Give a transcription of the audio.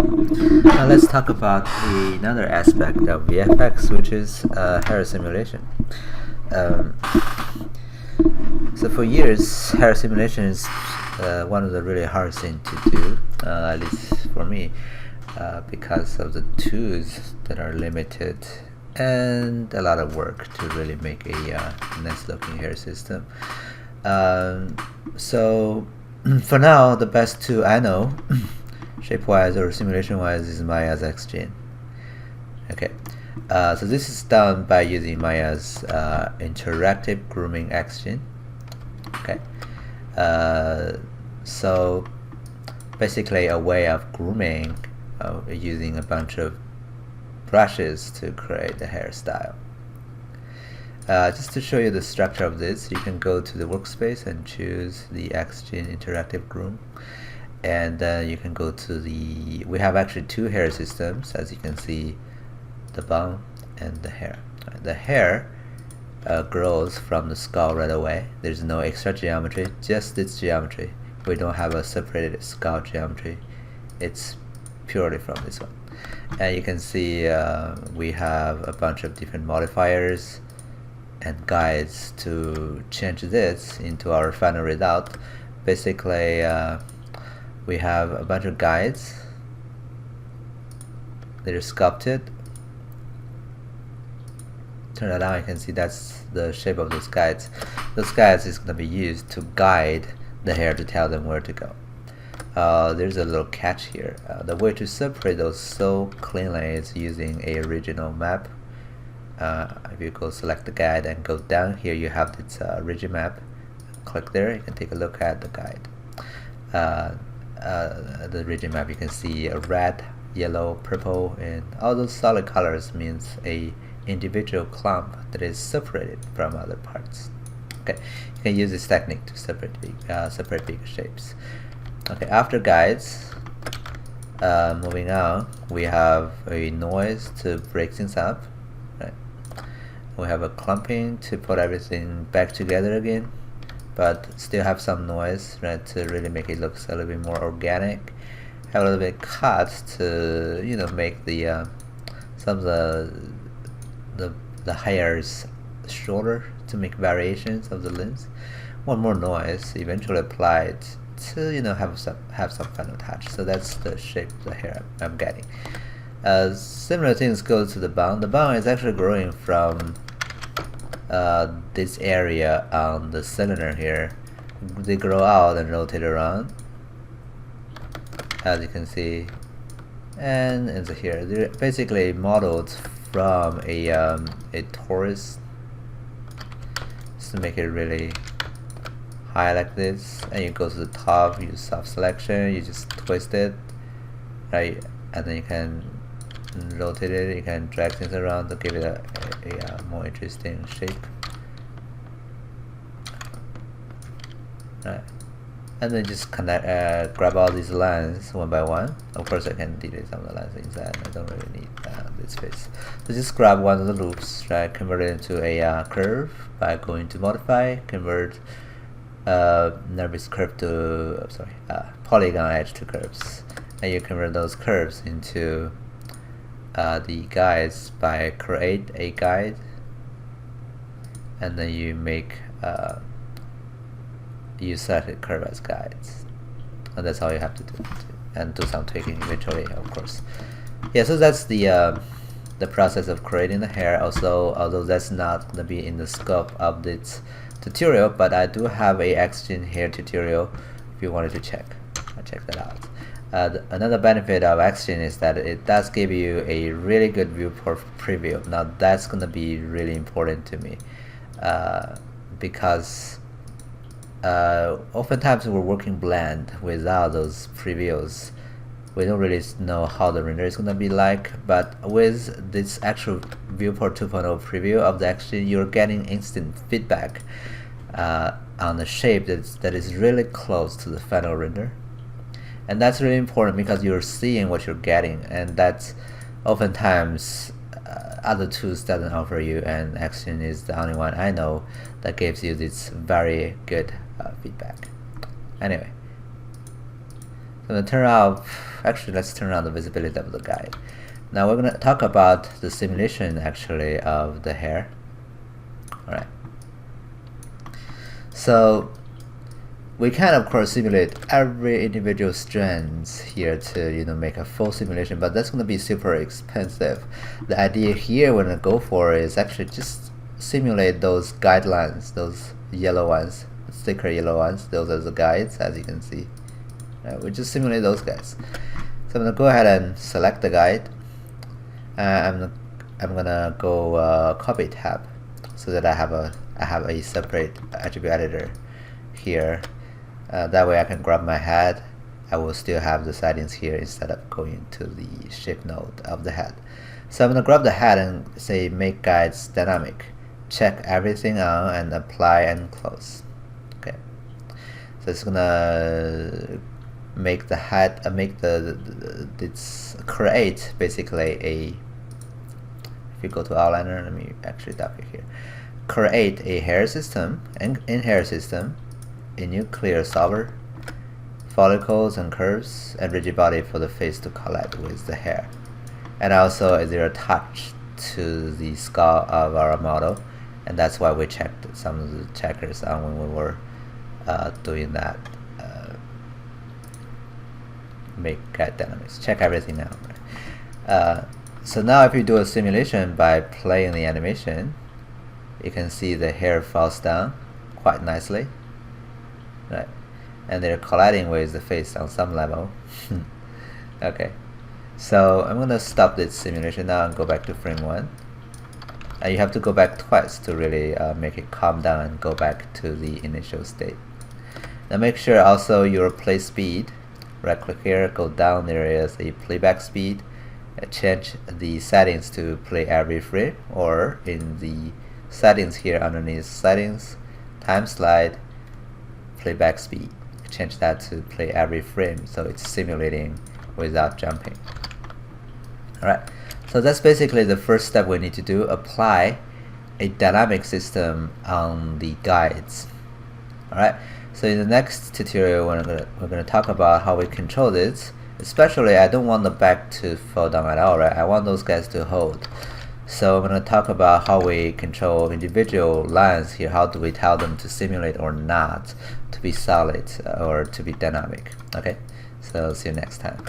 Now let's talk about another aspect of VFX, which is hair simulation. Um, so for years, hair simulation is one of the really hard things to do, at least for me, because of the tools that are limited and a lot of work to really make a nice looking hair system. So for now, the best tool I know shape-wise or simulation-wise is Maya's XGen. Okay, so this is done by using Maya's interactive grooming XGen. Okay, so basically a way of grooming using a bunch of brushes to create the hairstyle. Just to show you the structure of this, you can go to the workspace and choose the XGen interactive groom. And then you can go to we have actually two hair systems, as you can see, the bun and the hair. The hair grows from the skull right away. There's no extra geometry, just this geometry. We don't have a separated skull geometry. It's purely from this one. And you can see we have a bunch of different modifiers and guides to change this into our final result. Basically, we have a bunch of guides that are sculpted. Turn it on, you can see that's the shape of those guides. Those guides is going to be used to guide the hair to tell them where to go. There's a little catch here. The way to separate those so cleanly is using a original map. If you go select the guide and go down here, you have this rigid map. Click there, you can take a look at the guide. The region map, you can see a red, yellow, purple, and all those solid colors means a individual clump that is separated from other parts. Okay, you can use this technique to separate big shapes. Okay, after guides, moving on, we have a noise to break things up. Right, we have a clumping to put everything back together again, but still have some noise, right, to really make it look a little bit more organic. Have a little bit cut to make the some of the hairs shorter to make variations of the limbs. One more noise eventually applied to have some final touch. So that's the shape of the hair I'm getting. Similar things go to the bun. The bun is actually growing from this area on the cylinder here. They grow out and rotate around, as you can see, and into here. They're basically modeled from a torus, just to make it really high like this. And you go to the top, use soft selection, you just twist it, right, and then you can rotate it, you can drag things around to give it a more interesting shape. Right, and then just connect, grab all these lines one by one. Of course, I can delete some of the lines inside. I don't really need this face. So just grab one of the loops, right? Convert it into a curve by going to modify, convert nervous curve to polygon edge to curves, and you convert those curves into the guides by create a guide, and then you make you set a curve as guides, and that's all you have to do, and do some tweaking eventually, of course. Yeah, so that's the process of creating the hair. Also, although that's not going to be in the scope of this tutorial, but I do have a XGen hair tutorial if you wanted to check that out. Another benefit of XGen is that it does give you a really good viewport preview. Now that's going to be really important to me, because oftentimes we're working blend without those previews. We don't really know how the render is going to be like, but with this actual viewport 2.0 preview of the XGen, you're getting instant feedback on the shape that is really close to the final render. And that's really important because you're seeing what you're getting, and that's oftentimes other tools doesn't offer you, and XGen is the only one I know that gives you this very good feedback. Anyway, I'm going to turn off, actually let's turn on the visibility of the guide. Now we're going to talk about the simulation actually of the hair. Alright. So we can of course simulate every individual strands here to make a full simulation, but that's going to be super expensive. The idea here we're going to go for is actually just simulate those guidelines, those yellow ones, thicker yellow ones. Those are the guides, as you can see. We just simulate those guys. So I'm going to go ahead and select the guide. I'm gonna go copy tab so that I have a separate attribute editor here. That way I can grab my head. I will still have the settings here instead of going to the shape node of the head. So I'm gonna grab the head and say make guides dynamic. Check everything on and apply and close. Okay. So it's gonna make the head create basically a, if you go to outliner, let me actually double here, create a hair system, and in hair system a new clear solver, follicles and curves, and rigid body for the face to collide with the hair. And also is there a touch to the skull of our model, and that's why we checked some of the checkers on when we were doing that make guide dynamics. Check everything out. Right? So now if you do a simulation by playing the animation, you can see the hair falls down quite nicely, right? And they're colliding with the face on some level. Okay, so I'm gonna stop this simulation now and go back to frame 1. And you have to go back twice to really make it calm down and go back to the initial state. Now make sure also your play speed, right click here, go down, there is a playback speed, change the settings to play every frame, or in the settings here underneath settings, time slide, playback speed, change that to play every frame so it's simulating without jumping. Alright, so that's basically the first step we need to do, apply a dynamic system on the guides. Alright, so in the next tutorial we're gonna talk about how we control this. Especially I don't want the back to fall down at all, right? I want those guys to hold. So I'm gonna talk about how we control individual lines here. How do we tell them to simulate or not, to be solid or to be dynamic? Okay, so see you next time.